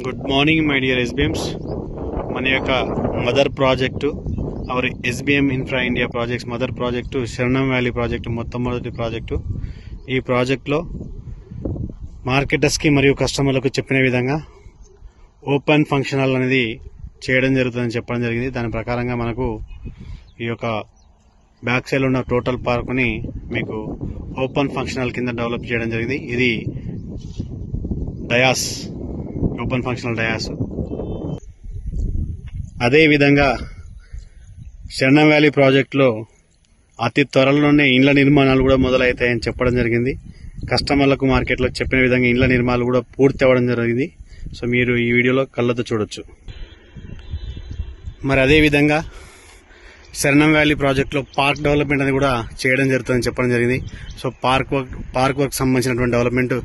Good morning my dear SBMs. మన యొక్క mother project our SBM infra India projects mother project Saranam valley project మొట్టమొదటి project. ఈ ప్రాజెక్టులో మార్కెటర్స్కి మరియు కస్టమర్లకు చెప్పిన విధంగా ఓపెన్ ఫంక్షన్ హాల్ అనేది చేయడం జరుగుతుందని చెప్పడం జరిగింది. దాని ప్రకారంగా మనకు ఈ యొక్క బ్యాక్ సైడ్ ఉన్న టోటల్ పార్క్ని మీకు ఓపెన్ ఫంక్షన్ హాల్ కింద డెవలప్ చేయడం జరిగింది. ఇది డయాస్, ఓపెన్ ఫంక్షనల్ డయాస్. అదేవిధంగా శరణం వ్యాలీ ప్రాజెక్టులో అతి త్వరలోనే ఇండ్ల నిర్మాణాలు కూడా మొదలవుతాయని చెప్పడం జరిగింది. కస్టమర్లకు మార్కెట్లో చెప్పిన విధంగా ఇండ్ల నిర్మాణాలు కూడా పూర్తి అవ్వడం జరిగింది. సో మీరు ఈ వీడియోలో కళ్ళతో చూడొచ్చు. మరి అదేవిధంగా శరణం వ్యాలీ ప్రాజెక్టులో పార్క్ డెవలప్మెంట్ అనేది కూడా చేయడం జరుగుతుందని చెప్పడం జరిగింది. సో పార్క్ వర్క్ సంబంధించినటువంటి డెవలప్మెంట్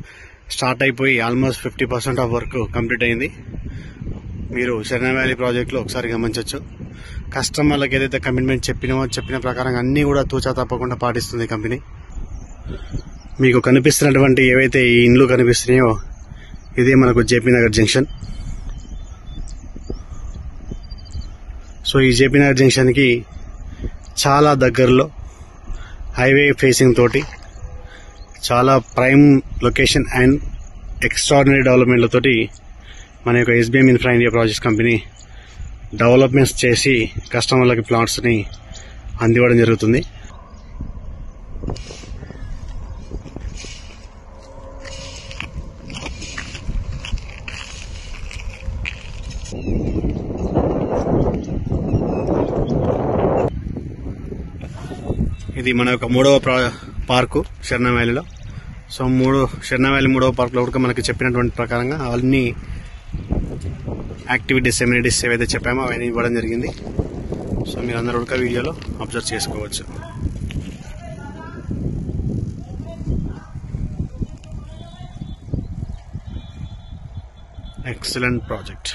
స్టార్ట్ అయిపోయి ఆల్మోస్ట్ 50% ఆఫ్ వర్క్ కంప్లీట్ అయింది. మీరు శరణం వ్యాలీ ప్రాజెక్టులో ఒకసారి గమనించవచ్చు. కస్టమర్లకు ఏదైతే కమిట్మెంట్ చెప్పిన ప్రకారంగా అన్నీ కూడా తూచా తప్పకుండా పాటిస్తుంది కంపెనీ. మీకు కనిపిస్తున్నటువంటి ఏవైతే ఈ ఇండ్లు కనిపిస్తున్నాయో ఇదే మనకు జేపీ నగర్ జంక్షన్. సో ఈ జేపీ నగర్ జంక్షన్కి చాలా దగ్గరలో హైవే ఫేసింగ్ తోటి చాలా ప్రైమ్ లొకేషన్ అండ్ ఎక్స్ట్రాడినరీ డెవలప్మెంట్లతోటి మన యొక్క SBM infra India projects company developments చేసి కస్టమర్లకి ప్లాట్స్ని అందివ్వడం జరుగుతుంది. ఇది మన యొక్క మూడవ పార్కు శరణం వ్యాలీలో. సో శరణం వ్యాలీ మూడవ పార్కులో కూడా మనకి చెప్పినటువంటి ప్రకారంగా అన్ని యాక్టివిటీస్, ఎమ్యూనిటీస్ ఏవైతే చెప్పామో అవన్నీ ఇవ్వడం జరిగింది. సో మీరు అందరూ కూడా వీడియోలో అబ్జర్వ్ చేసుకోవచ్చు. Excellent project.